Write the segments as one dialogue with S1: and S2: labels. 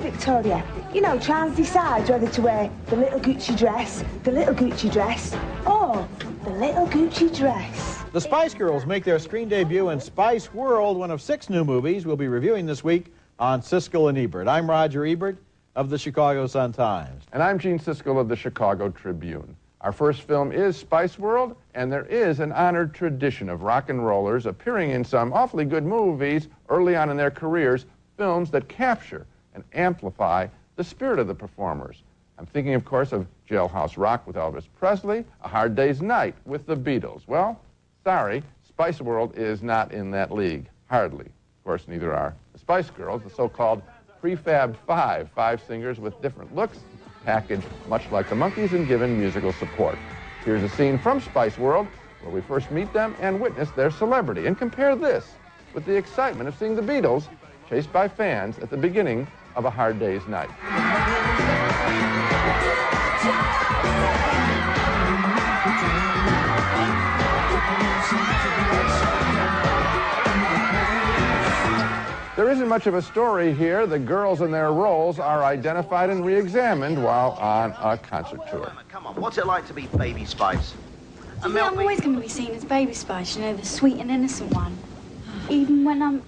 S1: Victoria, you know, Charles decides whether to wear the little Gucci dress, or the little Gucci dress.
S2: The Spice Girls make their screen debut in Spice World, one of 6 new movies we'll be reviewing this week on Siskel and Ebert. I'm Roger Ebert of the Chicago Sun-Times.
S3: And I'm Gene Siskel of the Chicago Tribune. Our first film is Spice World, and there is an honored tradition of rock and rollers appearing in some awfully good movies early on in their careers, films that capture and amplify the spirit of the performers. I'm thinking, of course, of Jailhouse Rock with Elvis Presley, A Hard Day's Night with the Beatles. Well, sorry, Spice World is not in that league. Hardly. Of course, neither are the Spice Girls, the so-called prefab five singers with different looks, packaged much like the Monkees and given musical support. Here's a scene from Spice World where we first meet them and witness their celebrity. And compare this with the excitement of seeing the Beatles chased by fans at the beginning of A Hard Day's Night. There isn't much of a story here. The girls and their roles are identified and re-examined while on a concert tour.
S4: Come on, what's it like to be Baby Spice?
S5: I'm always going to be seen as Baby Spice, you know, the sweet and innocent one. Even when I'm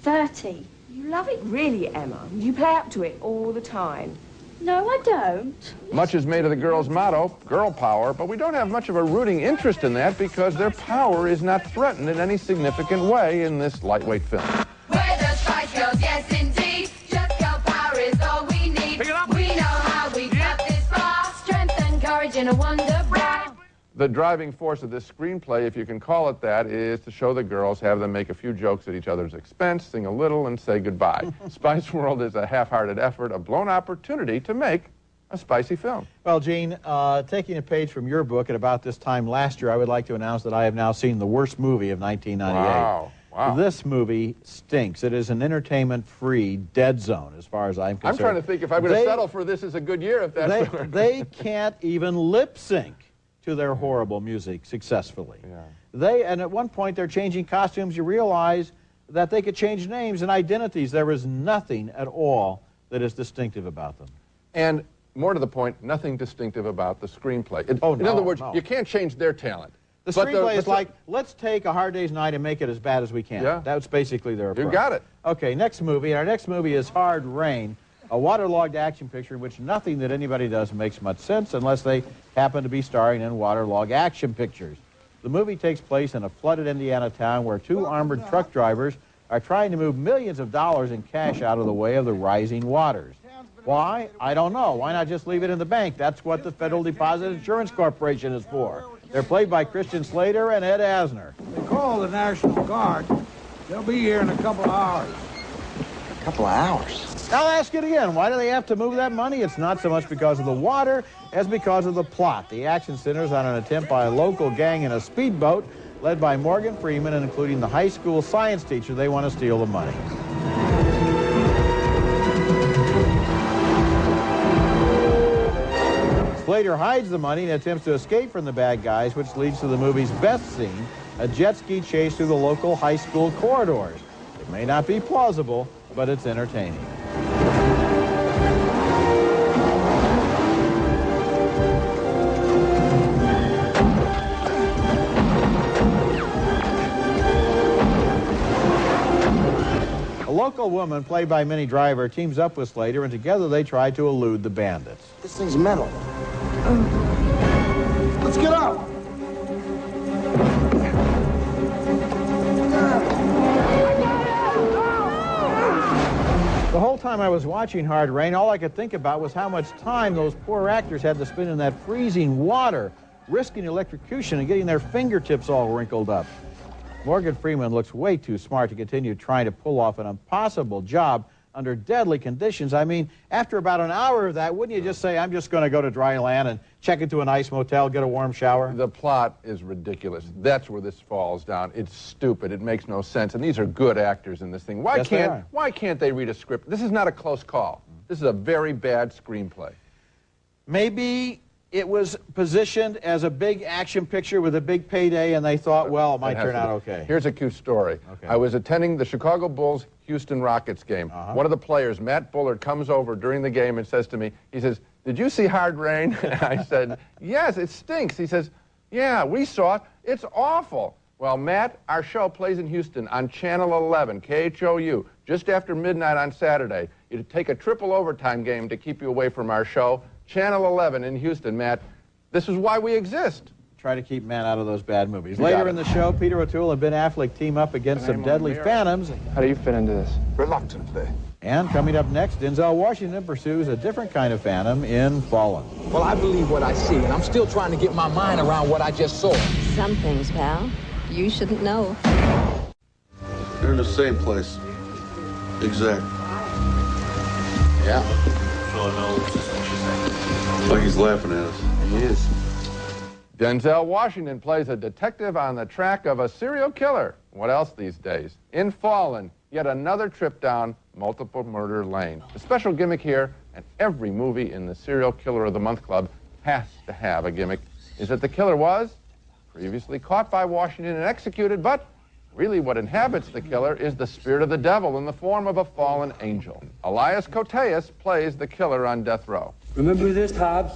S5: 30.
S6: You love it really, Emma. You play up to it all the time.
S5: No, I don't.
S3: Much is made of the girls' motto, girl power, but we don't have much of a rooting interest in that because their power is not threatened in any significant way in this lightweight film.
S7: We're the Spice Girls, yes indeed. Just girl power is all we need. Pick it up. We know how we got this far. Strength and courage in a wonder bra.
S3: The driving force of this screenplay, if you can call it that, is to show the girls, have them make a few jokes at each other's expense, sing a little, and say goodbye. Spice World is a half-hearted effort, a blown opportunity to make a spicy film.
S2: Well, Gene, taking a page from your book, at about this time last year, I would like to announce that I have now seen the worst movie of 1998.
S3: Wow.
S2: This movie stinks. It is an entertainment-free dead zone, as far as I'm concerned.
S3: I'm trying to think if I'm going to settle for this as a good year, if that's
S2: they can't even lip-sync to their horrible music successfully.
S3: Yeah.
S2: And at one point they're changing costumes. You realize that they could change names and identities. There is nothing at all that is distinctive about them.
S3: And more to the point, nothing distinctive about the screenplay. In other words, you can't change their talent.
S2: The screenplay is like, let's take A Hard Day's Night and make it as bad as we can.
S3: Yeah.
S2: That's basically their approach.
S3: You got it.
S2: Okay, next movie. Our next movie is Hard Rain, a waterlogged action picture in which nothing that anybody does makes much sense unless they happen to be starring in waterlogged action pictures. The movie takes place in a flooded Indiana town where 2 armored truck drivers are trying to move millions of dollars in cash out of the way of the rising waters. Why? I don't know. Why not just leave it in the bank? That's what the Federal Deposit Insurance Corporation is for. They're played by Christian Slater and Ed Asner.
S8: They call the National Guard. They'll be here in a couple of hours.
S4: A couple of hours?
S2: I'll ask it again. Why do they have to move that money? It's not so much because of the water as because of the plot. The action centers on an attempt by a local gang in a speedboat led by Morgan Freeman and including the high school science teacher. They want to steal the money. Slater hides the money and attempts to escape from the bad guys, which leads to the movie's best scene, a jet ski chase through the local high school corridors. It may not be plausible, but it's entertaining. A local woman, played by Minnie Driver, teams up with Slater, and together they try to elude the bandits.
S4: This thing's metal.
S8: Let's get out.
S2: The whole time I was watching Hard Rain, all I could think about was how much time those poor actors had to spend in that freezing water, risking electrocution and getting their fingertips all wrinkled up. Morgan Freeman looks way too smart to continue trying to pull off an impossible job under deadly conditions. I mean, after about an hour of that, wouldn't you just say, I'm just going to go to dry land and check into a nice motel, get a warm shower?
S3: The plot is ridiculous. That's where this falls down. It's stupid. It makes no sense. And these are good actors in this thing. Why can't they read a script? This is not a close call. This is a very bad screenplay.
S2: Maybe it was positioned as a big action picture with a big payday, and they thought, well, it might turn out okay.
S3: Here's a cute story.
S2: Okay.
S3: I was attending the Chicago Bulls' Houston Rockets game. One of the players, Matt Bullard, comes over during the game and says to me, he says, "Did you see Hard Rain?" I said, "Yes, it stinks." He says, "Yeah, we saw it. It's awful." Well, Matt, our show plays in Houston on Channel 11, KHOU, just after midnight on Saturday. You take a triple overtime game to keep you away from our show. Channel 11 in Houston, Matt. This is why we exist.
S2: Try to keep Matt out of those bad movies. Later in the show, Peter O'Toole and Ben Affleck team up against some deadly phantoms.
S9: How do you fit into this?
S8: Reluctantly.
S2: And coming up next, Denzel Washington pursues a different kind of phantom in Fallen.
S10: Well, I believe what I see, and I'm still trying to get my mind around what I just saw.
S11: Some things, pal, you shouldn't know.
S12: They're in the same place. Exact.
S10: Yeah.
S12: Like he's laughing at us.
S10: He is.
S3: Denzel Washington plays a detective on the track of a serial killer. What else these days? In Fallen, yet another trip down multiple murder lane. The special gimmick here, and every movie in the Serial Killer of the Month Club has to have a gimmick, is that the killer was previously caught by Washington and executed, but really what inhabits the killer is the spirit of the devil in the form of a fallen angel. Elias Koteas plays the killer on death row.
S13: Remember this, Hobbs?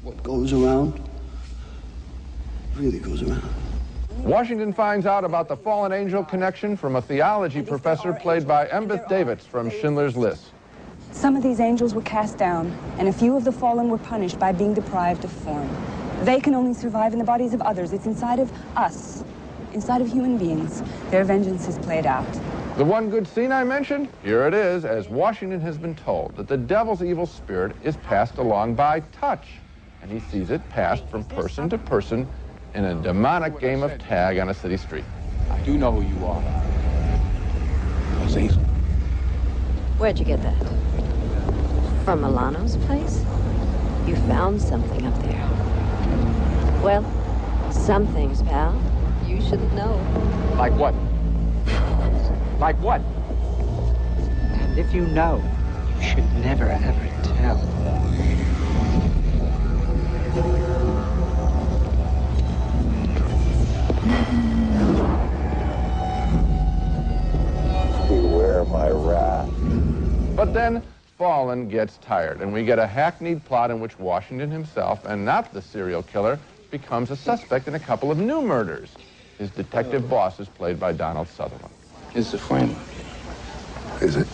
S14: What goes around really goes around.
S3: Washington finds out about the fallen angel connection from a theology professor played by Embeth Davidtz from Schindler's List.
S15: Some of these angels were cast down, and a few of the fallen were punished by being deprived of form. They can only survive in the bodies of others. It's inside of us, inside of human beings. Their vengeance is played out.
S3: The one good scene I mentioned? Here it is, as Washington has been told that the devil's evil spirit is passed along by touch, and he sees it passed from person to person in a demonic game of tag on a city street.
S10: I do know who you are.
S14: Siskel.
S11: Where'd you get that? From Milano's place? You found something up there. Well, some things, pal, you shouldn't know.
S10: Like what? Like what?
S13: And if you know, you should never, ever tell.
S12: Beware my wrath.
S3: But then Fallen gets tired, and we get a hackneyed plot in which Washington himself, and not the serial killer, becomes a suspect in a couple of new murders. His detective boss is played by Donald Sutherland.
S14: It's the framework.
S12: Is it?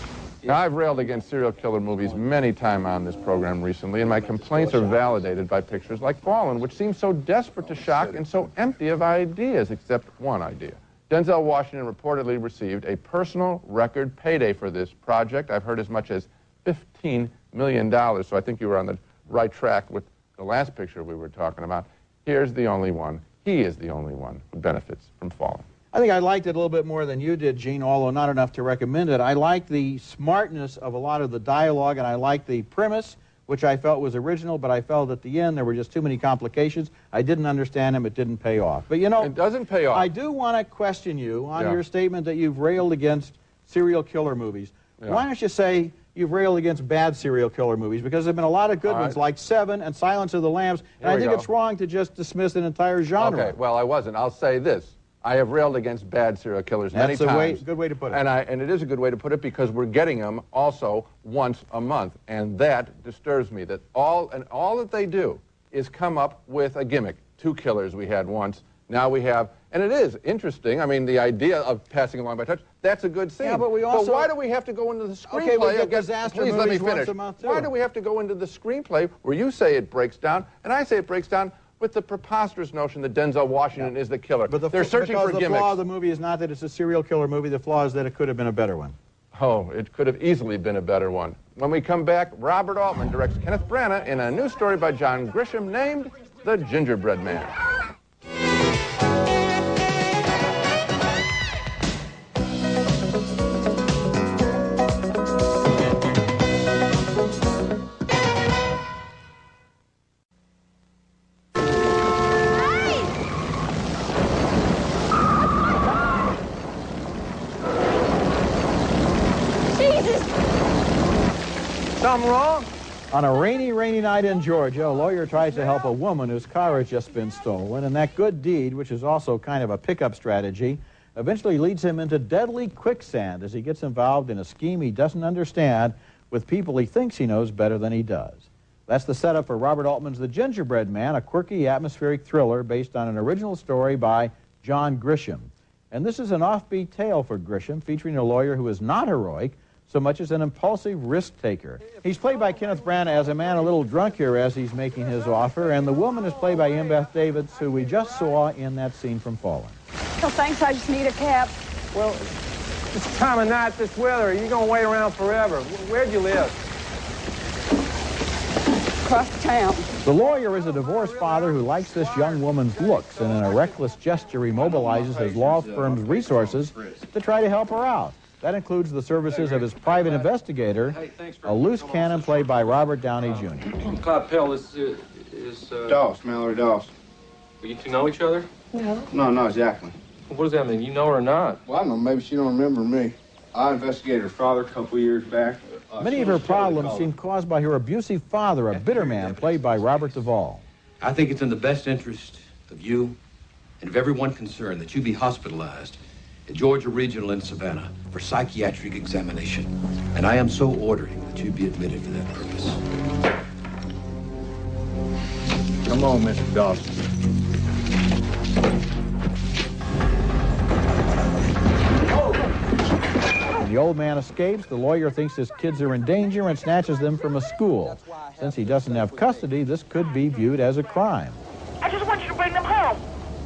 S3: Now, I've railed against serial killer movies many times on this program recently, and my complaints are validated by pictures like Fallen, which seem so desperate to shock and so empty of ideas, except one idea. Denzel Washington reportedly received a personal record payday for this project. I've heard as much as $15 million, so I think you were on the right track with the last picture we were talking about. Here's the only one. He is the only one who benefits from Fallen.
S2: I think I liked it a little bit more than you did, Gene, although not enough to recommend it. I liked the smartness of a lot of the dialogue, and I liked the premise, which I felt was original, but I felt at the end there were just too many complications. I didn't understand them. It didn't pay off. But, you know,
S3: it doesn't pay off.
S2: I do want to question you on your statement that you've railed against serial killer movies. Why don't you say you've railed against bad serial killer movies? Because there have been a lot of good ones, like Seven and Silence of the Lambs, and I think it's wrong to just dismiss an entire genre.
S3: Okay, well, I wasn't. I'll say this. I have railed against bad serial killers many times.
S2: That's a good way to put it.
S3: And it is a good way to put it because we're getting them also once a month. And that disturbs me, that all that they do is come up with a gimmick. 2 killers we had once. Now we have, and it is interesting. I mean, the idea of passing along by touch, that's a good scene.
S2: Yeah, but we also...
S3: But why do we have to go into the screenplay?
S2: Okay, we get disaster
S3: please let me
S2: movies
S3: finish.
S2: once a month, too.
S3: Why do we have to go into the screenplay where you say it breaks down, and I say it breaks down with the preposterous notion that Denzel Washington is the killer? But they're searching for gimmicks.
S2: The flaw of the movie is not that it's a serial killer movie. The flaw is that it could have been a better one.
S3: Oh, it could have easily been a better one. When we come back, Robert Altman directs Kenneth Branagh in a new story by John Grisham named The Gingerbread Man.
S2: Something wrong? On a rainy night in Georgia, a lawyer tries to help a woman whose car has just been stolen, and that good deed, which is also kind of a pickup strategy, eventually leads him into deadly quicksand as he gets involved in a scheme he doesn't understand with people he thinks he knows better than he does. That's the setup for Robert Altman's The Gingerbread Man, a quirky, atmospheric thriller based on an original story by John Grisham. And this is an offbeat tale for Grisham, featuring a lawyer who is not heroic so much as an impulsive risk-taker. He's played by Kenneth Branagh as a man a little drunk here as he's making his offer, and the woman is played by Beth Davids, who we just saw in that scene from Fallen.
S15: No, thanks, I just need a cab.
S9: Well, this time of night, this weather, you're going to wait around forever. Where'd you live?
S15: Across town.
S2: The lawyer is a divorced father who likes this young woman's looks, and in a reckless gesture, he mobilizes his law firm's resources to try to help her out. That includes the services of his private investigator, a loose cannon played by Robert Downey Jr.
S16: Cloud Pell, this is...
S14: Doss, Mallory Doss.
S16: You two know each other?
S14: No. No, not exactly.
S16: Well, what does that mean? You know her or not?
S14: Well, I don't know. Maybe she don't remember me. I investigated her father a couple years back.
S2: Many of her problems seem caused by her abusive father, a bitter man played by Robert Duvall.
S17: I think it's in the best interest of you and of everyone concerned that you be hospitalized at Georgia Regional in Savannah for psychiatric examination. And I am so ordering that you be admitted for that purpose.
S14: Come on, Mr. Dawson.
S2: When the old man escapes, the lawyer thinks his kids are in danger and snatches them from a school. Since he doesn't have custody, this could be viewed as a crime.
S18: I just want you to bring them home.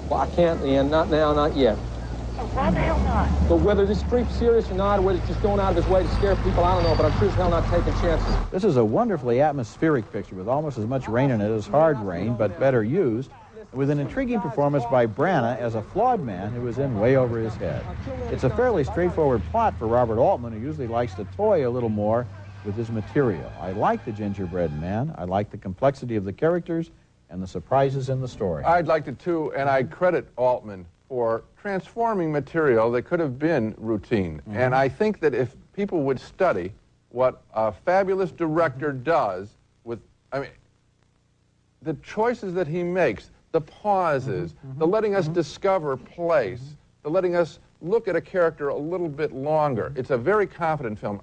S9: Well, I can't, Ian. Not now, not yet.
S18: Why the hell not?
S9: But whether this creep's serious or not, or whether it's just going out of his way to scare people, I don't know, but I'm sure as hell not taking chances.
S2: This is a wonderfully atmospheric picture with almost as much rain in it as Hard Rain, but better used, with an intriguing performance by Branagh as a flawed man who is in way over his head. It's a fairly straightforward plot for Robert Altman, who usually likes to toy a little more with his material. I like The Gingerbread Man. I like the complexity of the characters and the surprises in the story.
S3: I'd like to, too, and I credit Altman for transforming material that could have been routine.
S2: Mm-hmm.
S3: And I think that if people would study what a fabulous director does with, I mean, the choices that he makes, the pauses, the letting us discover place, the letting us look at a character a little bit longer. It's a very confident film.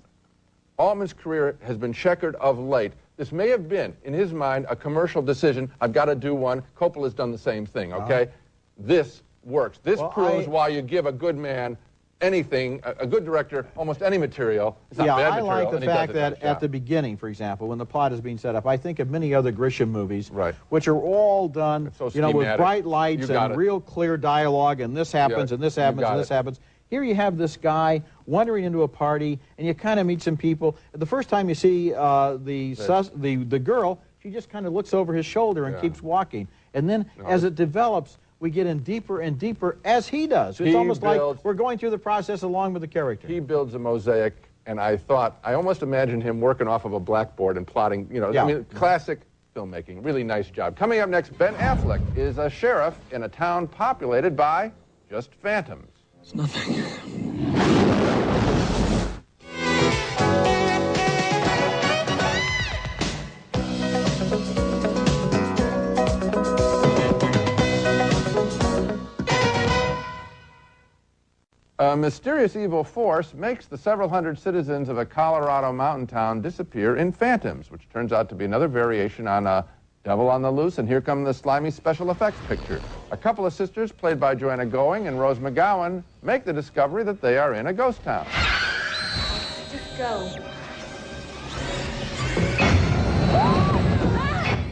S3: Altman's career has been checkered of late. This may have been, in his mind, a commercial decision. I've got to do one. Coppola's done the same thing, okay? This works. This proves why you give a good man anything, a good director, almost any material. It's not bad material.
S2: I like the fact that at the beginning, for example, when the plot is being set up, I think of many other Grisham movies, which are all done, you know, with bright lights and real clear dialogue, and this happens, and this happens, and this happens. Here you have this guy wandering into a party, and you kind of meet some people. The first time you see the girl, she just kind of looks over his shoulder and keeps walking. And then as it develops, we get in deeper and deeper as he does. It's almost like we're going through the process along with the character.
S3: He builds a mosaic, and I almost imagined him working off of a blackboard and plotting, you know, I mean, classic filmmaking. Really nice job. Coming up next, Ben Affleck is a sheriff in a town populated by just phantoms.
S14: It's nothing.
S3: A mysterious evil force makes the several hundred citizens of a Colorado mountain town disappear in phantoms, which turns out to be another variation on a Devil on the Loose, and here come the slimy special effects picture. A couple of sisters, played by Joanna Going and Rose McGowan, make the discovery that they are in a ghost town.
S5: Just go.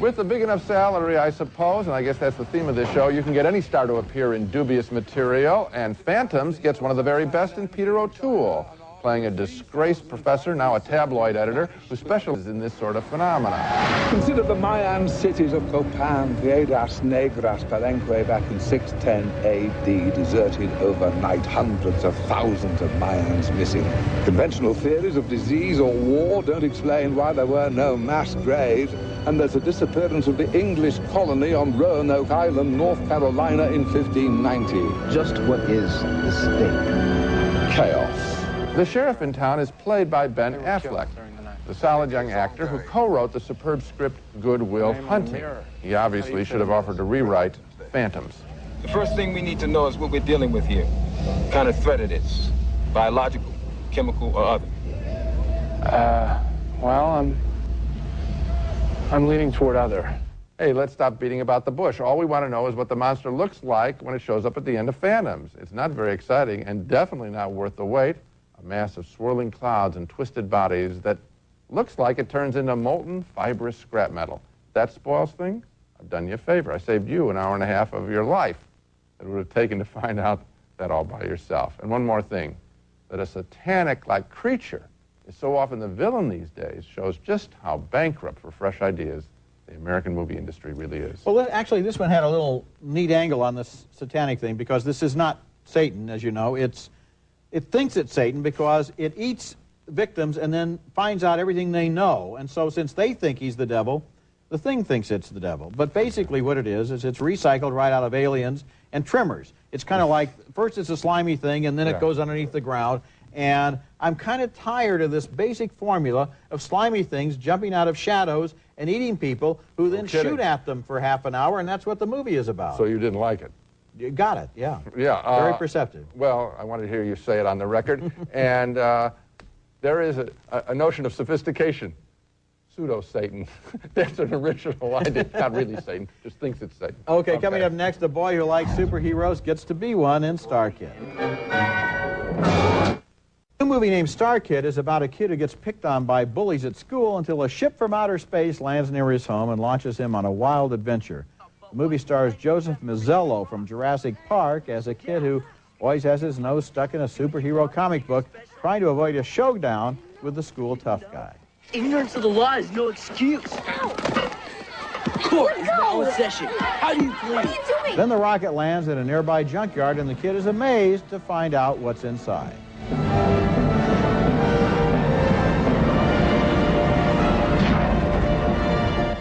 S3: With a big enough salary, I suppose, and I guess that's the theme of this show, you can get any star to appear in dubious material, and Phantoms gets one of the very best in Peter O'Toole, playing a disgraced professor, now a tabloid editor, who specializes in this sort of phenomena.
S19: Consider the Mayan cities of Copan, Piedras Negras, Palenque back in 610 AD, deserted overnight, hundreds of thousands of Mayans missing. Conventional theories of disease or war don't explain why there were no mass graves, and there's a disappearance of the English colony on Roanoke Island, North Carolina in 1590.
S14: Just what is the stake?
S3: Chaos. The sheriff in town is played by Ben Affleck, the solid young actor who co-wrote the superb script Good Will Hunting. He obviously should have offered to rewrite Phantoms.
S9: The first thing we need to know is what we're dealing with here. What kind of threat it is. Biological, chemical, or other.
S3: Well, I'm leaning toward other. Hey, let's stop beating about the bush. All we want to know is what the monster looks like when it shows up at the end of Phantoms. It's not very exciting and definitely not worth the wait. A mass of swirling clouds and twisted bodies that looks like it turns into molten, fibrous scrap metal. That spoils things? I've done you a favor. I saved you an hour and a half of your life that it would have taken to find out that all by yourself. And one more thing, that a satanic-like creature is so often the villain these days shows just how bankrupt for fresh ideas the American movie industry really is.
S2: Well, actually, this one had a little neat angle on this satanic thing, because this is not Satan, as you know. It thinks it's Satan because it eats victims and then finds out everything they know. And so since they think he's the devil, the thing thinks it's the devil. But basically what it is it's recycled right out of Aliens and Tremors. It's kind of like, first it's a slimy thing, and then it goes underneath the ground. And I'm kind of tired of this basic formula of slimy things jumping out of shadows and eating people who then shoot at them for half an hour, and that's what the movie is about.
S3: So you didn't like it?
S2: You got it, yeah.
S3: Yeah.
S2: Very perceptive.
S3: Well, I wanted to hear you say it on the record. And there is a notion of sophistication. Pseudo-Satan. That's an original idea. Not really Satan, just thinks it's Satan.
S2: Okay, coming up next, a boy who likes superheroes gets to be one in Star Kid. A new movie named Star Kid is about a kid who gets picked on by bullies at school until a ship from outer space lands near his home and launches him on a wild adventure. The movie stars Joseph Mazzello from Jurassic Park as a kid who always has his nose stuck in a superhero comic book, trying to avoid a showdown with the school tough guy.
S20: Ignorance of the law is no excuse. Court is now in session. How do you plead? What are you doing?
S2: Then the rocket lands at a nearby junkyard, and the kid is amazed to find out what's inside.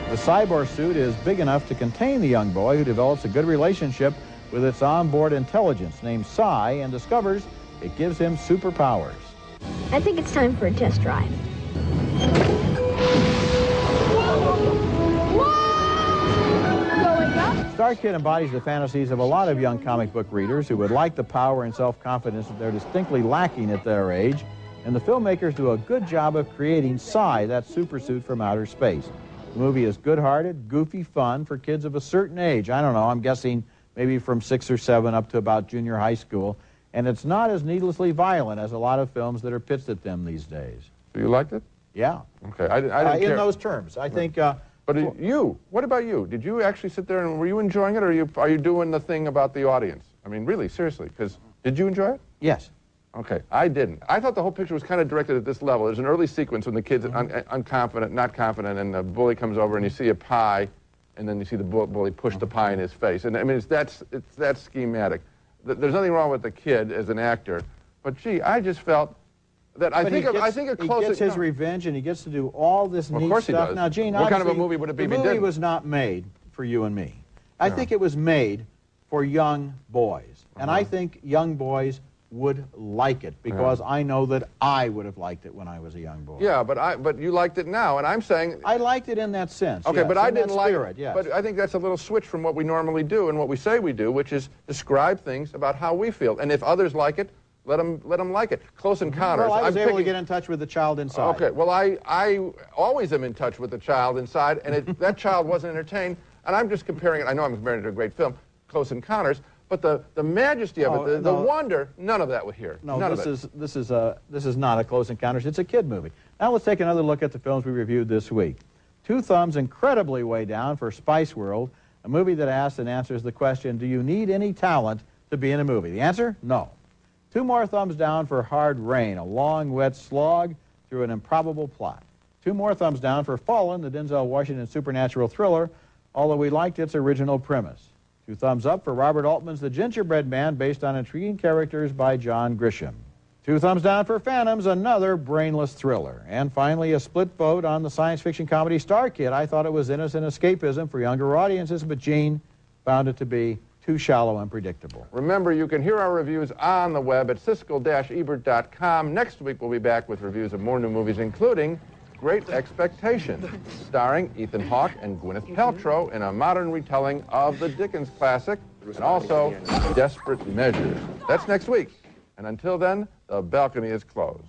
S2: The cyborg suit is big enough to contain the young boy, who develops a good relationship with its onboard intelligence named Psi and discovers it gives him superpowers.
S21: I think it's time for a test drive.
S2: Star Kid embodies the fantasies of a lot of young comic book readers who would like the power and self-confidence that they're distinctly lacking at their age, and the filmmakers do a good job of creating Psi, that supersuit from outer space. The movie is good-hearted, goofy fun for kids of a certain age. I don't know, I'm guessing maybe from 6 or 7 up to about junior high school, and it's not as needlessly violent as a lot of films that are pitched at them these days.
S3: So you liked it?
S2: Yeah.
S3: Okay, I didn't care.
S2: In those terms, I think...
S3: But you, what about you? Did you actually sit there and were you enjoying it, or are you doing the thing about the audience? I mean, really, seriously, because did you enjoy it?
S2: Yes.
S3: Okay, I didn't. I thought the whole picture was kind of directed at this level. There's an early sequence when the kid's unconfident, not confident, and the bully comes over and you see a pie, and then you see the bully push the pie in his face. And I mean, it's that schematic. There's nothing wrong with the kid as an actor, but gee, I just felt that I think a close.
S2: He gets his revenge, and he gets to do all this neat stuff.
S3: Of course he does.
S2: Now, Gene,
S3: what kind of a movie would it be?
S2: The movie was not made for you and me. I think it was made for young boys, and I think young boys would like it because I know that I would have liked it when I was a young boy.
S3: Yeah, but you liked it now, and I'm saying
S2: I liked it in that sense.
S3: Okay,
S2: yes,
S3: but I didn't like it.
S2: Yes.
S3: But I think that's a little switch from what we normally do and what we say we do, which is describe things about how we feel, and if others like it, let them like it. Close Encounters.
S2: Well, I was able to get in touch with the child inside.
S3: Okay, well, I always am in touch with the child inside, and that child wasn't entertained, and I'm just comparing it. I know I'm comparing it to a great film, Close Encounters, but the majesty of it, the wonder, none of that was here.
S2: No, this is not a Close Encounters. It's a kid movie. Now let's take another look at the films we reviewed this week. 2 thumbs incredibly way down for Spice World, a movie that asks and answers the question, do you need any talent to be in a movie? The answer, no. 2 more thumbs down for Hard Rain, a long, wet slog through an improbable plot. 2 more thumbs down for Fallen, the Denzel Washington supernatural thriller, although we liked its original premise. 2 thumbs up for Robert Altman's The Gingerbread Man, based on intriguing characters by John Grisham. 2 thumbs down for Phantoms, another brainless thriller. And finally, a split vote on the science fiction comedy Star Kid. I thought it was innocent escapism for younger audiences, but Gene found it to be too shallow and predictable.
S3: Remember, you can hear our reviews on the web at Siskel-Ebert.com. Next week, we'll be back with reviews of more new movies, including Great Expectations, starring Ethan Hawke and Gwyneth Paltrow in a modern retelling of the Dickens classic, and also Desperate Measures. That's next week. And until then, the balcony is closed.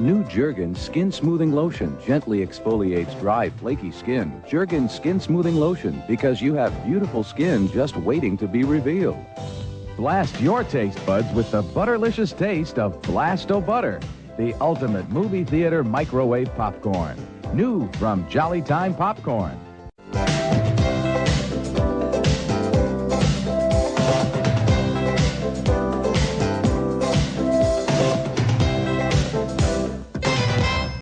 S1: New Jergens Skin Smoothing Lotion gently exfoliates dry, flaky skin. Jergens Skin Smoothing Lotion, because you have beautiful skin just waiting to be revealed.
S22: Blast your taste buds with the butterlicious taste of Blast-O Butter, the ultimate movie theater microwave popcorn. New from Jolly Time Popcorn.